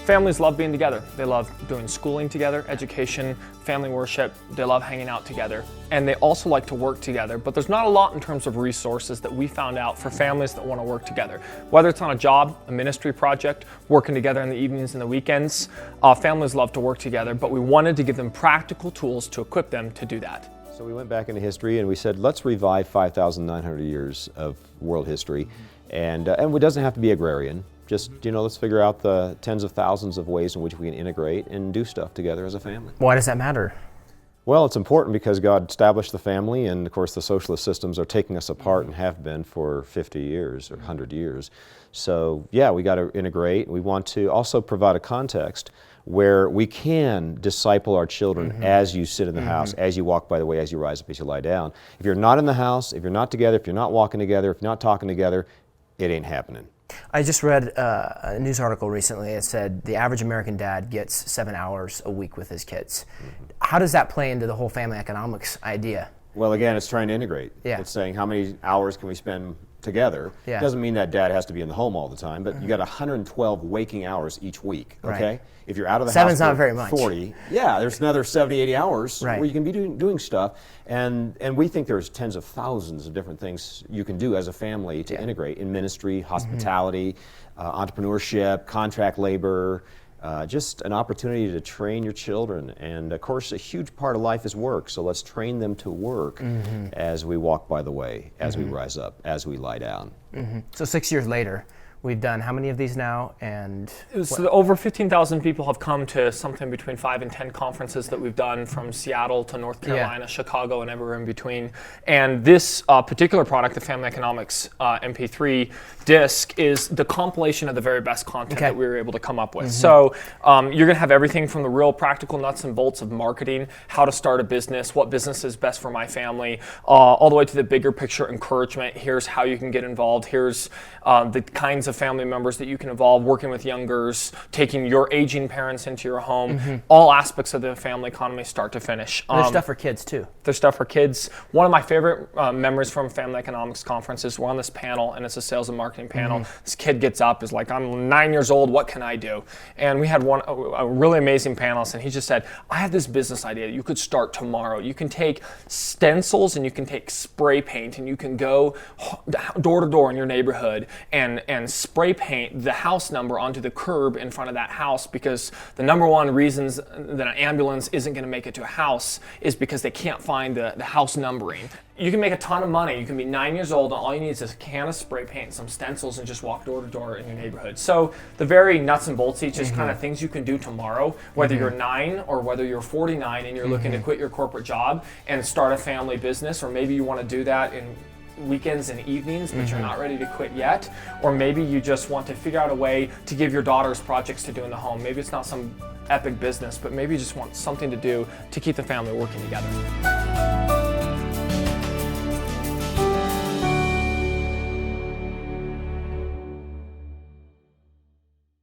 Families love being together. They love doing schooling together, education, family worship. They love hanging out together. And they also like to work together, but there's not a lot in terms of resources that we found out for families that want to work together. Whether it's on a job, a ministry project, working together in the evenings and the weekends, families love to work together, but we wanted to give them practical tools to equip them to do that. So we went back into history and we said, let's revive 5,900 years of world history. And it doesn't have to be agrarian. Just, let's figure out the tens of thousands of ways in which we can integrate and do stuff together as a family. Why does that matter? Well, it's important because God established the family, and of course the socialist systems are taking us apart and have been for 50 years or 100 years. So yeah, we got to integrate. We want to also provide a context where we can disciple our children as you sit in the house, as you walk by the way, as you rise up, as you lie down. If you're not in the house, if you're not together, if you're not walking together, if you're not talking together, it ain't happening. I just read a news article recently. It said the average American dad gets 7 hours a week with his kids. How does that play into the whole family economics idea? Well, again, it's trying to integrate. Yeah. It's saying how many hours can we spend together. Yeah. It doesn't mean that dad has to be in the home all the time, but you got 112 waking hours each week, okay? Right. If you're out of the Seven's house not very much. 40, yeah, there's another 70, 80 hours Right. where you can be doing stuff. And we think there's tens of thousands of different things you can do as a family to integrate in ministry, hospitality, entrepreneurship, contract labor, just an opportunity to train your children. And of course, a huge part of life is work, so let's train them to work as we walk by the way, as we rise up, as we lie down. So 6 years later, we've done how many of these now? And So over 15,000 people have come to something between 5 and 10 conferences that we've done from Seattle to North Carolina, Chicago, and everywhere in between. And this particular product, the Family Economics MP3 disc, is the compilation of the very best content that we were able to come up with. So you're going to have everything from the real practical nuts and bolts of marketing, how to start a business, what business is best for my family, all the way to the bigger picture encouragement. Here's how you can get involved. Here's the kinds of family members that you can involve, working with youngers, taking your aging parents into your home, all aspects of the family economy start to finish. there's stuff for kids too. There's stuff for kids. One of my favorite memories from Family Economics conferences, we're on this panel, and it's a sales and marketing panel. This kid gets up, is like, I'm 9 years old, what can I do? And we had a really amazing panelist, and he just said, I have this business idea that you could start tomorrow. You can take stencils and you can take spray paint, and you can go door to door in your neighborhood and spray paint the house number onto the curb in front of that house, because the number one reasons that an ambulance isn't going to make it to a house is because they can't find the house numbering. You can make a ton of money. You can be 9 years old, and all you need is a can of spray paint, some stencils, and just walk door to door in your neighborhood. So the very nuts and bolts, just kind of things you can do tomorrow, whether you're 9 or whether you're 49 and you're looking to quit your corporate job and start a family business, or maybe you want to do that in weekends and evenings, but you're not ready to quit yet. Or maybe you just want to figure out a way to give your daughters projects to do in the home. Maybe it's not some epic business, but maybe you just want something to do to keep the family working together.